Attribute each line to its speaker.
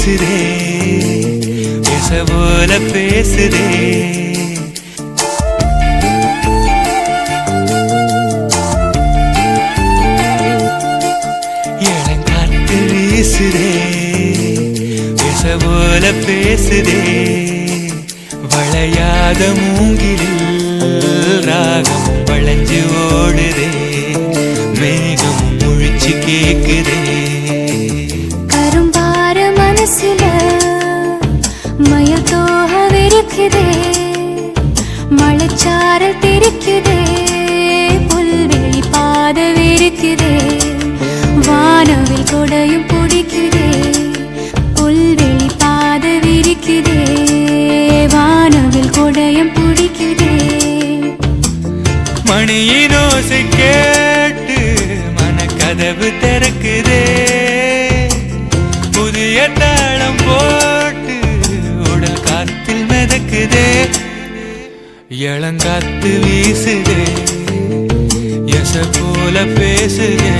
Speaker 1: வீசுதே விச போல பேசுதே இளங்காத்து வீசுதே விச போல பேசுதே வளையாத மூங்கிலில் ராகம் வளைஞ்சு ஓடுதே மேகம் முழிச்சு கேக்குதே
Speaker 2: கரும்பார மனசுல மயத்தோக விரிக்குதே மழைச்சாரல் தெரிக்குதே புல்வெளி பாத விரிக்குதே வானவில் கொடையும் பிடிக்குதே புல்வெளி பாத விரிக்குதே வானவில் கொடையும் பிடிக்குதே
Speaker 1: மணியின் ஓசை கேட்டு மனக்கதவு திறக்குதே புதிய தாளம் போட்டு உடல் காத்தில் மிதக்குதே இளங்காத்து வீசுதே எச போல பேசுதே